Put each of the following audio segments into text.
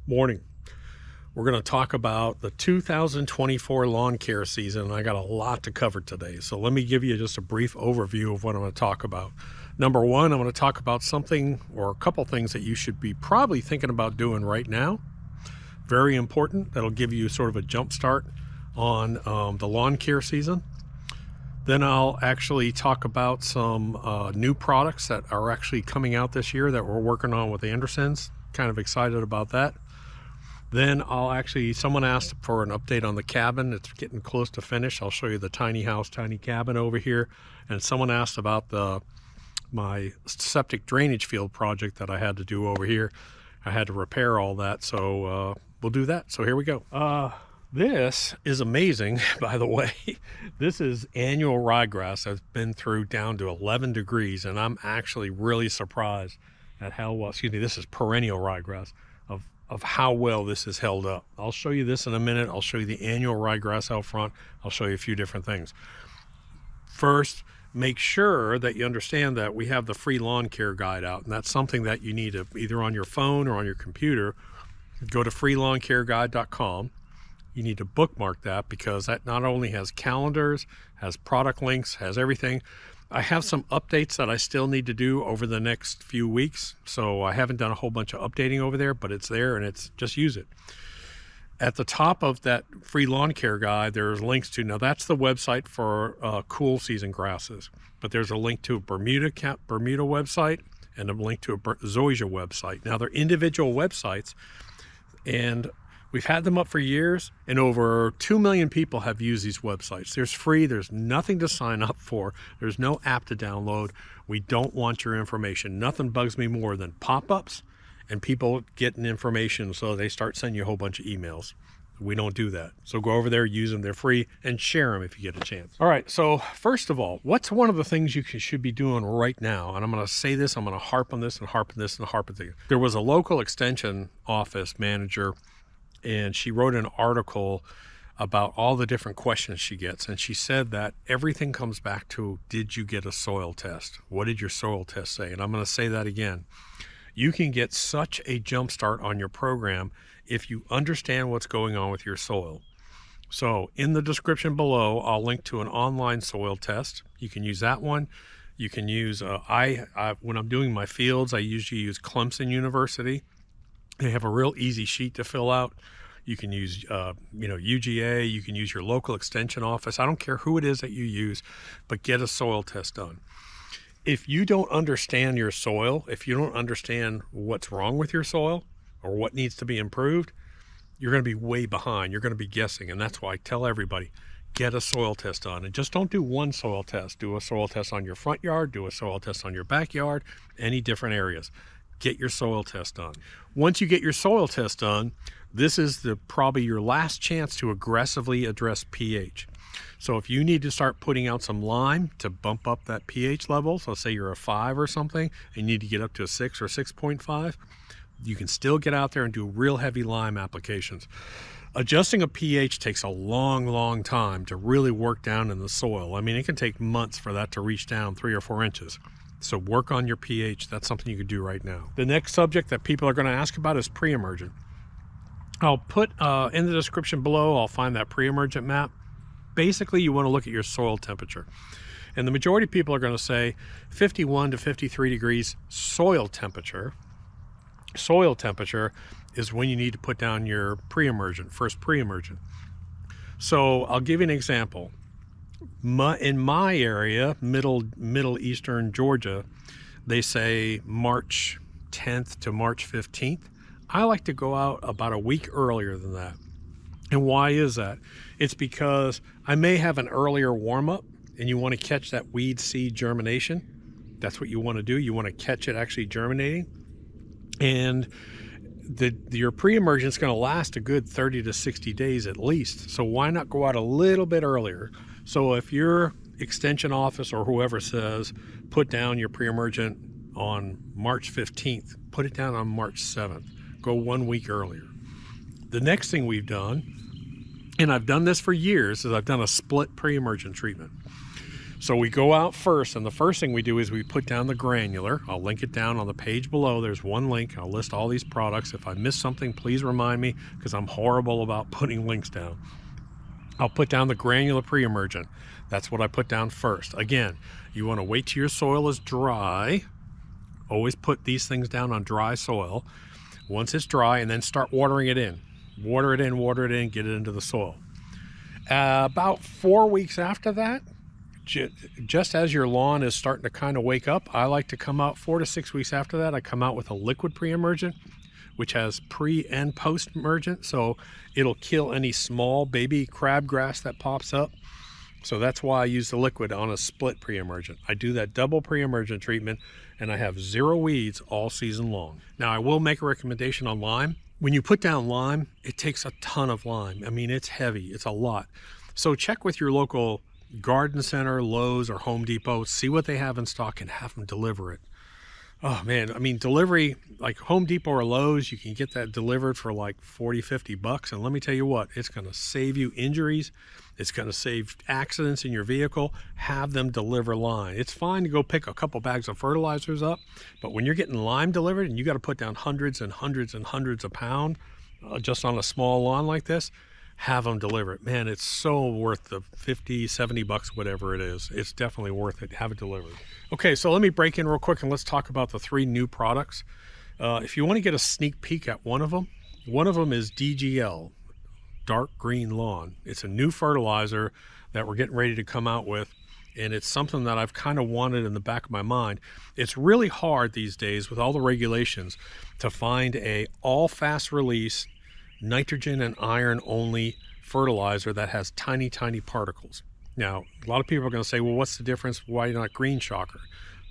Morning. We're going to talk about the 2024 lawn care season. I got a lot to cover today, so let me give you just a brief overview of what I'm going to talk about. Number one, I'm going to talk about something or a couple things that you should be probably thinking about doing right now. Very important. That'll give you sort of a jump start on the lawn care season. Then I'll actually talk about some new products that are actually coming out this year that we're working on with Andersons. Kind of excited about that. Then someone asked for an update on the cabin. It's getting close to finish. I'll show you the tiny house, tiny cabin over here. And someone asked about my septic drainage field project that I had to do over here. I had to repair all that, so we'll do that. So here we go. This is amazing, by the way. This is annual ryegrass that's been through down to 11 degrees, and I'm actually really surprised at how well, this is perennial ryegrass, of how well this has held up. I'll show you this in a minute. I'll show you the annual ryegrass out front. I'll show you a few different things. First, make sure that you understand that we have the free lawn care guide out, and that's something that you need to either on your phone or on your computer. Go to freelawncareguide.com. You need to bookmark that because that not only has calendars, has product links, has everything. I have some updates that I still need to do over the next few weeks. So I haven't done a whole bunch of updating over there, but it's there and it's just use it. At the top of that free lawn care guide, there's links to, now that's the website for cool season grasses, but there's a link to a Bermuda website and a link to a zoysia website. Now they're individual websites and we've had them up for years, and over 2 million people have used these websites. There's free, there's nothing to sign up for, there's no app to download. We don't want your information. Nothing bugs me more than pop-ups and people getting information so they start sending you a whole bunch of emails. We don't do that. So go over there, use them, they're free, and share them if you get a chance. All right, so first of all, what's one of the things you should be doing right now? And I'm gonna say this, I'm gonna harp on this and harp on this and harp on this. There was a local extension office manager and she wrote an article about all the different questions she gets. And she said that everything comes back to, did you get a soil test? What did your soil test say? And I'm going to say that again. You can get such a jump start on your program if you understand what's going on with your soil. So in the description below, I'll link to an online soil test. You can use that one. You can use, when I'm doing my fields, I usually use Clemson University. They have a real easy sheet to fill out. You can use, UGA. You can use your local extension office. I don't care who it is that you use, but get a soil test done. If you don't understand your soil, if you don't understand what's wrong with your soil or what needs to be improved, you're going to be way behind. You're going to be guessing, and that's why I tell everybody, get a soil test done. And just don't do one soil test. Do a soil test on your front yard. Do a soil test on your backyard, any different areas. Get your soil test done. Once you get your soil test done, this is probably your last chance to aggressively address pH. So if you need to start putting out some lime to bump up that pH level, so say you're a 5 or something, and you need to get up to a 6 or 6.5, you can still get out there and do real heavy lime applications. Adjusting a pH takes a long, long time to really work down in the soil. I mean, it can take months for that to reach down 3 or 4 inches. So work on your pH. That's something you can do right now. The next subject that people are going to ask about is Preemergent. I'll put in the description below, I'll find that Preemergent map. Basically, you want to look at your soil temperature. And the majority of people are going to say 51 to 53 degrees soil temperature. Soil temperature is when you need to put down your first Preemergent. So I'll give you an example. In my area, middle eastern Georgia, they say March 10th to March 15th. I like to go out about a week earlier than that. And why is that? It's because I may have an earlier warm-up and you want to catch that weed seed germination. That's what you want to do. You want to catch it actually germinating. And your pre-emergent is going to last a good 30 to 60 days at least. So why not go out a little bit earlier? So if your extension office or whoever says, put down your pre-emergent on March 15th, put it down on March 7th. Go 1 week earlier. The next thing we've done, and I've done this for years, is I've done a split pre-emergent treatment. So we go out first, and the first thing we do is we put down the granular. I'll link it down on the page below. There's one link. I'll list all these products. If I miss something, please remind me, because I'm horrible about putting links down. I'll put down the granular pre-emergent. That's what I put down first. Again, you want to wait till your soil is dry. Always put these things down on dry soil. Once it's dry, and then start watering it in. Water it in, get it into the soil. About 4 weeks after that, just as your lawn is starting to kind of wake up, I like to come out 4 to 6 weeks after that. I come out with a liquid pre-emergent, which has pre and post emergent, so it'll kill any small baby crabgrass that pops up. So that's why I use the liquid on a split pre-emergent. I do that double pre-emergent treatment, and I have 0 weeds all season long. Now, I will make a recommendation on lime. When you put down lime, it takes a ton of lime. I mean, it's heavy, it's a lot. So check with your local garden center, Lowe's, or Home Depot, see what they have in stock and have them deliver it. Oh man, I mean, delivery, like Home Depot or Lowe's, you can get that delivered for like 40, 50 bucks. And let me tell you what, it's going to save you injuries. It's going to save accidents in your vehicle. Have them deliver lime. It's fine to go pick a couple bags of fertilizers up, but when you're getting lime delivered and you got to put down hundreds and hundreds and hundreds a pound just on a small lawn like this, have them deliver it. Man, it's so worth the 50, 70 bucks, whatever it is. It's definitely worth it. Have it delivered. Okay, so let me break in real quick and let's talk about the 3 new products. If you want to get a sneak peek at one of them is DGL, Dark Green Lawn. It's a new fertilizer that we're getting ready to come out with, and it's something that I've kind of wanted in the back of my mind. It's really hard these days with all the regulations to find a all fast release nitrogen and iron only fertilizer that has tiny particles. Now, a lot of people are going to say, well, what's the difference? Why not Green Shocker?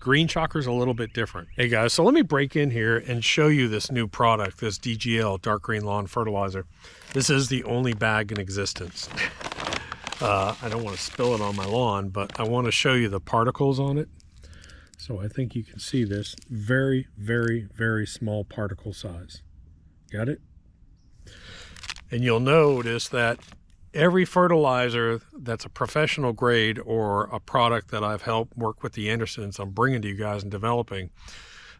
Green Shocker is a little bit different. Hey guys, so let me break in here and show you this new product, this DGL Dark Green Lawn Fertilizer. This is the only bag in existence. I don't want to spill it on my lawn, but I want to show you the particles on it. So I think you can see this very small particle size. Got it? And you'll notice that every fertilizer that's a professional grade or a product that I've helped work with the Andersons I'm bringing to you guys and developing,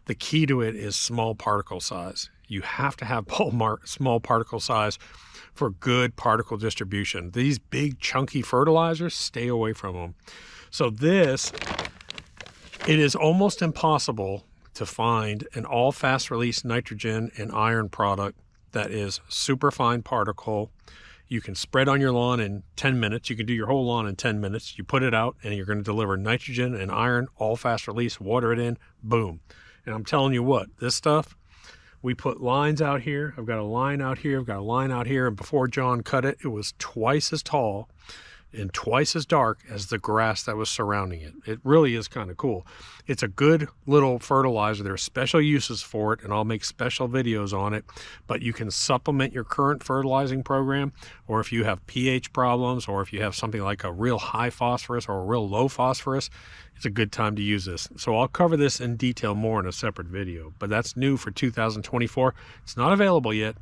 the key to it is small particle size. You have to have small particle size for good particle distribution. These big chunky fertilizers, stay away from them. So it is almost impossible to find an all fast release nitrogen and iron product that is super fine particle. You can spread on your lawn in 10 minutes. You can do your whole lawn in 10 minutes. You put it out and you're going to deliver nitrogen and iron, all fast release, water it in, boom. And I'm telling you what, this stuff, we put lines out here. I've got a line out here. I've got a line out here. And before John cut it, it was twice as tall and twice as dark as the grass that was surrounding it. It really is kind of cool. It's a good little fertilizer. There are special uses for it, and I'll make special videos on it, but you can supplement your current fertilizing program, or if you have pH problems, or if you have something like a real high phosphorus or a real low phosphorus, it's a good time to use this. So I'll cover this in detail more in a separate video, but that's new for 2024. It's not available yet.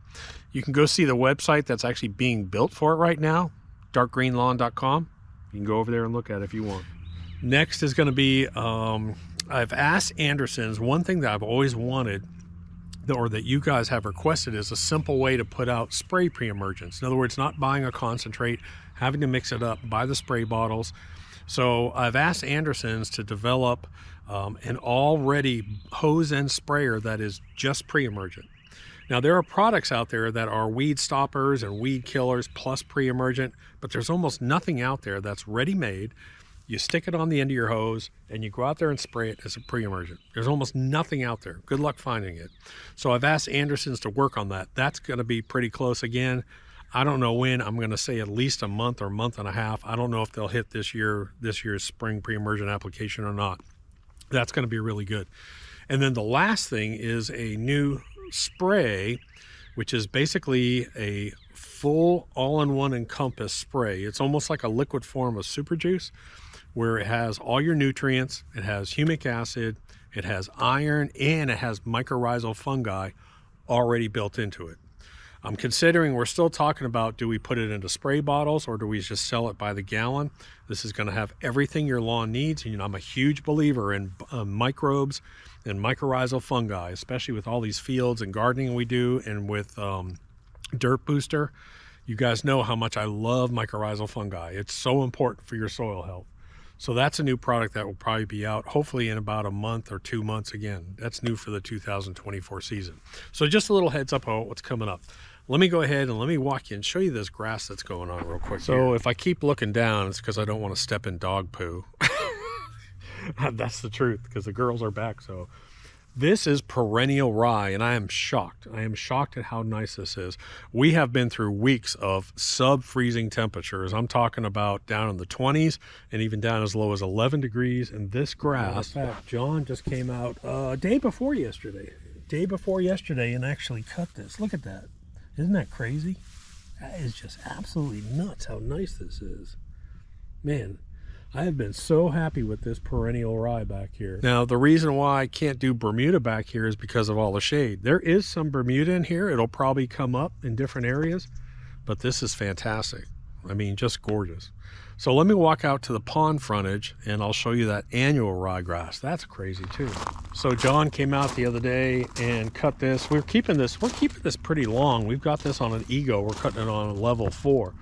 You can go see the website that's actually being built for it right now, darkgreenlawn.com. You can go over there and look at it if you want. Next is going to be, I've asked Andersons, one thing that I've always wanted, or that you guys have requested, is a simple way to put out spray pre-emergents. In other words, not buying a concentrate, having to mix it up, buy the spray bottles. So I've asked Andersons to develop an already hose and sprayer that is just pre-emergent. Now, there are products out there that are weed stoppers and weed killers plus pre-emergent, but there's almost nothing out there that's ready-made. You stick it on the end of your hose and you go out there and spray it as a pre-emergent. There's almost nothing out there. Good luck finding it. So I've asked Andersons to work on that. That's going to be pretty close again. I don't know when. I'm going to say at least a month or month and a half. I don't know if they'll hit this year's spring pre-emergent application or not. That's going to be really good. And then the last thing is a new spray, which is basically a full all-in-one Encompass spray. It's almost like a liquid form of super juice, where it has all your nutrients, it has humic acid, it has iron, and it has mycorrhizal fungi already built into it. I'm considering, we're still talking about, do we put it into spray bottles or do we just sell it by the gallon? This is going to have everything your lawn needs. And, I'm a huge believer in microbes and mycorrhizal fungi, especially with all these fields and gardening we do, and with Dirt Booster. You guys know how much I love mycorrhizal fungi. It's so important for your soil health. So that's a new product that will probably be out hopefully in about a month or 2 months. Again, that's new for the 2024 season. So just a little heads up on what's coming up. Let me go ahead and let me walk you and show you this grass that's going on real quick. So if I keep looking down, it's because I don't want to step in dog poo. That's the truth, because the girls are back. So this is perennial rye, and I am shocked. I am shocked at how nice this is. We have been through weeks of sub-freezing temperatures. I'm talking about down in the 20s and even down as low as 11 degrees. And this grass, in fact, John just came out day before yesterday, and actually cut this. Look at that. Isn't that crazy? That is just absolutely nuts how nice this is. Man, I have been so happy with this perennial rye back here. Now, the reason why I can't do Bermuda back here is because of all the shade. There is some Bermuda in here. It'll probably come up in different areas, but this is fantastic. I mean, just gorgeous. So let me walk out to the pond frontage and I'll show you that annual ryegrass. That's crazy too. So John came out the other day and cut this. We're keeping this pretty long. We've got this on an Ego. We're cutting it on a level 4,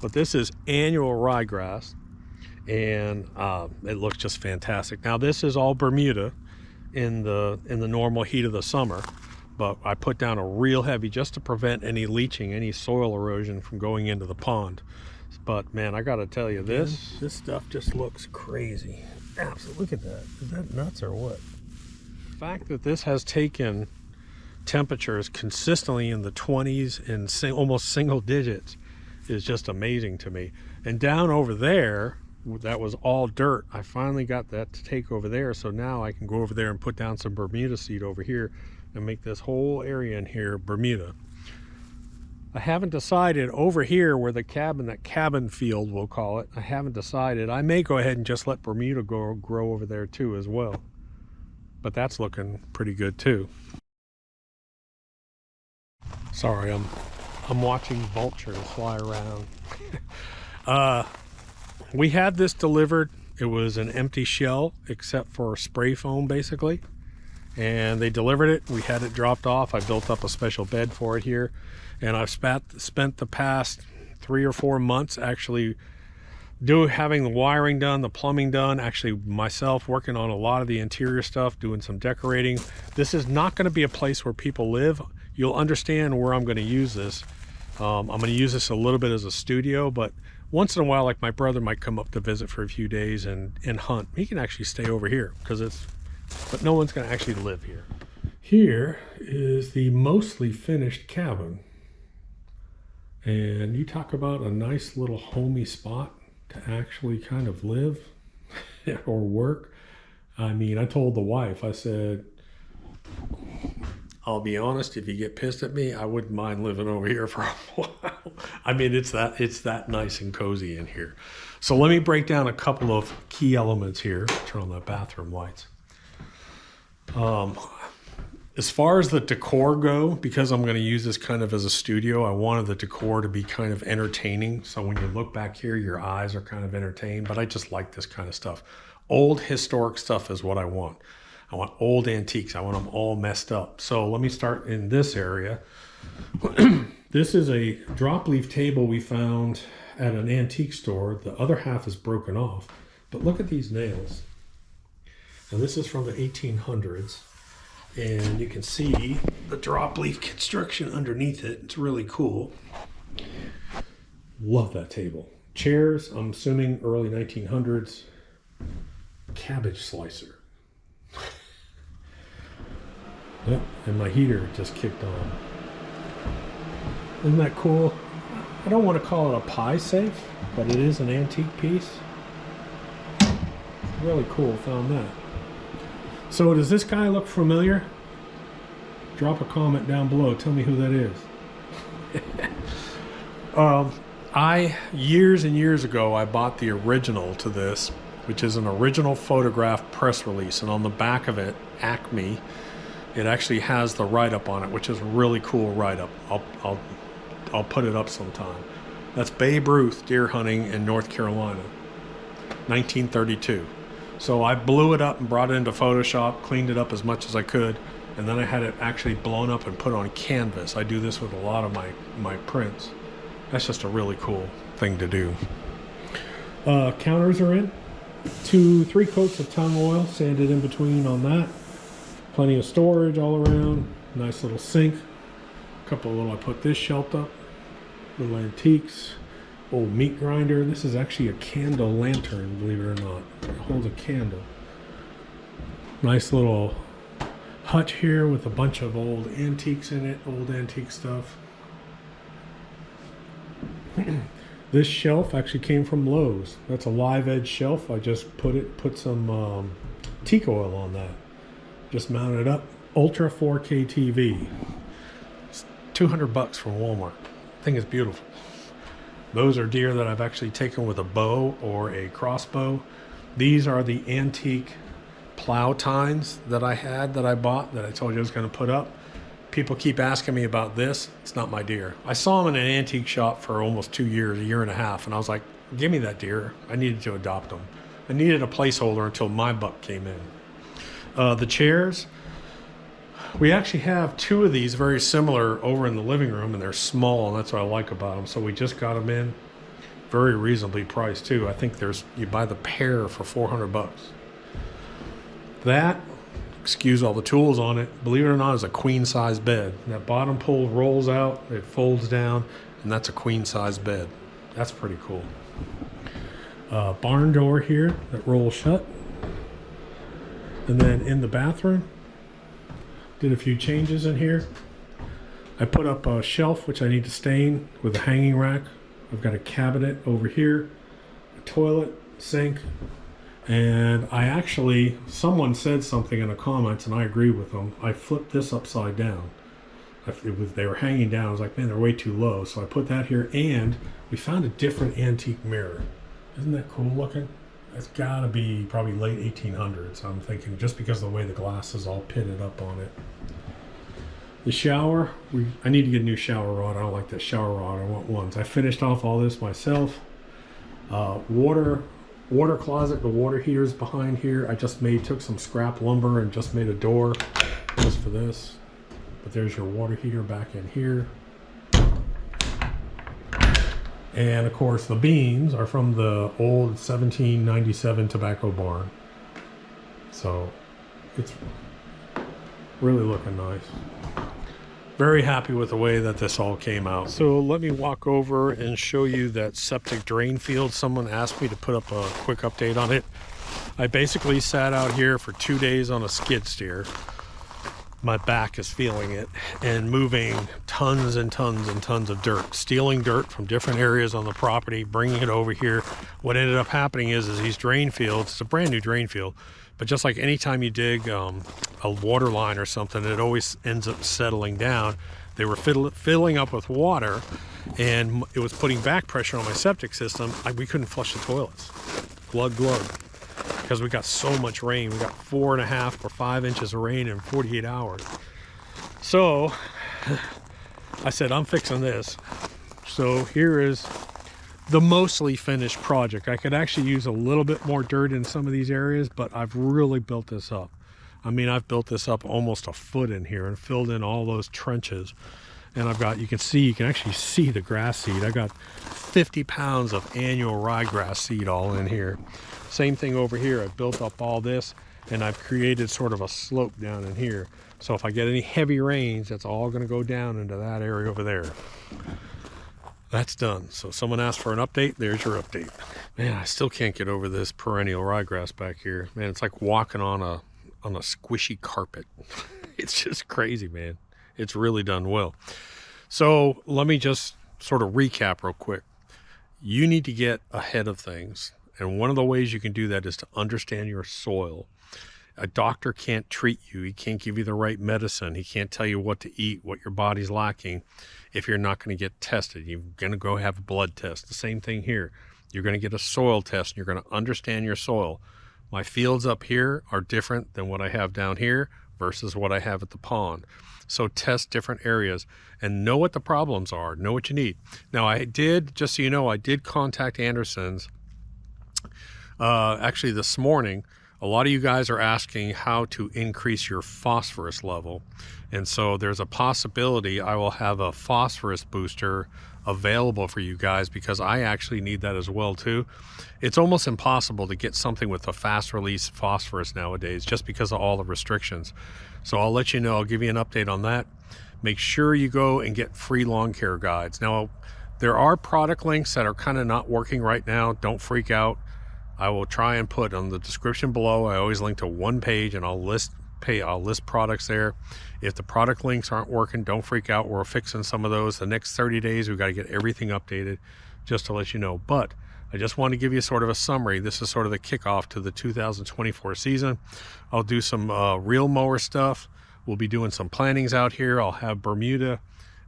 but this is annual ryegrass. And it looks just fantastic. Now this is all Bermuda in the normal heat of the summer, but I put down a real heavy just to prevent any leaching, any soil erosion from going into the pond. But man, I gotta tell you, this stuff just looks crazy. Absolutely, look at that. Is that nuts or what? The fact that this has taken temperatures consistently in the 20s and almost single digits is just amazing to me. And down over there, that was all dirt. I finally got that to take over there, so now I can go over there and put down some Bermuda seed over here and make this whole area in here Bermuda. I haven't decided over here where the cabin, that cabin field we'll call it, I haven't decided. I may go ahead and just let Bermuda grow over there too as well, but that's looking pretty good too. Sorry, I'm watching vultures fly around. We had this delivered. It was an empty shell except for spray foam basically, and they delivered it. We had it dropped off. I built up a special bed for it here, and I've spent the past 3 or 4 months actually having the wiring done, the plumbing done, actually myself working on a lot of the interior stuff, doing some decorating. This is not going to be a place where people live. You'll understand where I'm going to use this. I'm going to use this a little bit as a studio, but once in a while, like my brother might come up to visit for a few days and hunt. He can actually stay over here but no one's going to actually live here. Here is the mostly finished cabin. And you talk about a nice little homey spot to actually kind of live or work. I mean, I told the wife, I said, I'll be honest, if you get pissed at me, I wouldn't mind living over here for a while. I mean, it's that nice and cozy in here. So let me break down a couple of key elements here. Turn on the bathroom lights. As far as the decor go, because I'm going to use this kind of as a studio, I wanted the decor to be kind of entertaining. So when you look back here, your eyes are kind of entertained, but I just like this kind of stuff. Old historic stuff is what I want. I want old antiques. I want them all messed up. So let me start in this area. This is a drop leaf table we found at an antique store. The other half is broken off, but look at these nails. Now this is from the 1800s, and you can see the drop leaf construction underneath it. It's really cool. Love that table. Chairs, I'm assuming early 1900s. Cabbage slicer. Yep, and my heater just kicked on. Isn't that cool? I don't want to call it a pie safe, but it is an antique piece. Really cool, found that. So does this guy look familiar? Drop a comment down below, tell me who that is. Years and years ago, I bought the original to this, which is an original photograph press release, and on the back of it, Acme, It actually has the write-up on it, which is a really cool write-up. I'll put it up sometime. That's Babe Ruth deer hunting in North Carolina, 1932. So I blew it up and brought it into Photoshop, cleaned it up as much as I could, and then I had it actually blown up and put on canvas. I do this with a lot of my prints. That's just a really cool thing to do. Counters are in. 3 coats of tung oil, sanded in between on that. Plenty of storage all around. Nice little sink. A couple of little, I put this shelved up. Little antiques. Old meat grinder. This is actually a candle lantern, believe it or not. It holds a candle. Nice little hutch here with a bunch of old antiques in it. Old antique stuff. This shelf actually came from Lowe's. That's a live edge shelf. I just put some teak oil on that. Just mounted it up. Ultra 4K TV. It's $200 from Walmart. Thing is beautiful. Those are deer that I've actually taken with a bow or a crossbow. These are the antique plow tines that I bought that I told you I was going to put up. People keep asking me about this. It's not my deer. I saw them in an antique shop for almost 2 years, a year and a half, and I was like, give me that deer. I needed to adopt them. I needed a placeholder until my buck came in. The chairs, we actually have 2 of these very similar over in the living room, and they're small, and that's what I like about them. So we just got them in, very reasonably priced too. I think you buy the pair for $400. That, excuse all the tools on it, believe it or not, is a queen size bed. And that bottom pole rolls out, it folds down, and that's a queen size bed. That's pretty cool. Barn door here that rolls shut. And then in the bathroom, did a few changes in here. I put up a shelf, which I need to stain, with a hanging rack. I've got a cabinet over here, a toilet, sink, and someone said something in the comments, and I agree with them. I flipped this upside down. They were hanging down. I was like, man, they're way too low. So I put that here, and we found a different antique mirror. Isn't that cool looking? It's got to be probably late 1800s, I'm thinking, just because of the way the glass is all pitted up on it. The shower, I need to get a new shower rod. I don't like that shower rod. I want ones. I finished off all this myself. Water closet, the water heater's behind here. I just took some scrap lumber and just made a door just for this. But there's your water heater back in here. And of course the beams are from the old 1797 tobacco barn. So it's really looking nice. Very happy with the way that this all came out. So let me walk over and show you that septic drain field. Someone asked me to put up a quick update on it. I basically sat out here for 2 days on a skid steer. My back is feeling it, and moving tons and tons and tons of dirt, stealing dirt from different areas on the property, bringing it over here. What ended up happening is these drain fields, it's a brand new drain field, but just like anytime you dig a water line or something, it always ends up settling down. They were filling up with water, and it was putting back pressure on my septic system. We couldn't flush the toilets. Glug, because we got so much rain. We got 4.5 or 5 inches of rain in 48 hours. So I said, I'm fixing this. So here is the mostly finished project. I could actually use a little bit more dirt in some of these areas, but I've really built this up. I mean, I've built this up almost a foot in here and filled in all those trenches. And I've got, you can actually see the grass seed. I got 50 pounds of annual ryegrass seed all in here. Same thing over here. I've built up all this, and I've created sort of a slope down in here. So if I get any heavy rains, that's all going to go down into that area over there. That's done. So someone asked for an update. There's your update. Man, I still can't get over this perennial ryegrass back here. Man, it's like walking on a squishy carpet. It's just crazy, man. It's really done well. So let me just sort of recap real quick. You need to get ahead of things. And one of the ways you can do that is to understand your soil. A doctor can't treat you. He can't give you the right medicine. He can't tell you what to eat, what your body's lacking, if you're not going to get tested. You're going to go have a blood test. The same thing here. You're going to get a soil test, and you're going to understand your soil. My fields up here are different than what I have down here. versus what I have at the pond. So test different areas and know what the problems are, know what you need. Now I did, just so you know, I did contact Anderson's actually this morning. A lot of you guys are asking how to increase your phosphorus level. And so there's a possibility I will have a phosphorus booster available for you guys, because I actually need that as well too. It's almost impossible to get something with a fast release phosphorus nowadays just because of all the restrictions. So I'll let you know, I'll give you an update on that. Make sure you go and get free lawn care guides. Now, there are product links that are kind of not working right now. Don't freak out. I will try and put on the description below. I always link to one page and I'll list products there. If the product links aren't working, don't freak out. We're fixing some of those. The next 30 days, we've got to get everything updated, just to let you know. But I just want to give you sort of a summary. This is sort of the kickoff to the 2024 season. I'll do some reel mower stuff. We'll be doing some plantings out here. I'll have Bermuda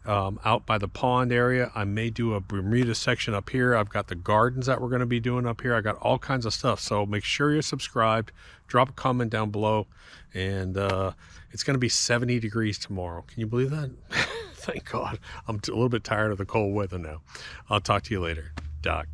out by the pond area. I may do a Bermuda section up here. I've got the gardens that we're going to be doing up here. I got all kinds of stuff. So make sure you're subscribed. Drop a comment down below. And it's going to be 70 degrees tomorrow. Can you believe that? Thank God. I'm a little bit tired of the cold weather now. I'll talk to you later. Doc.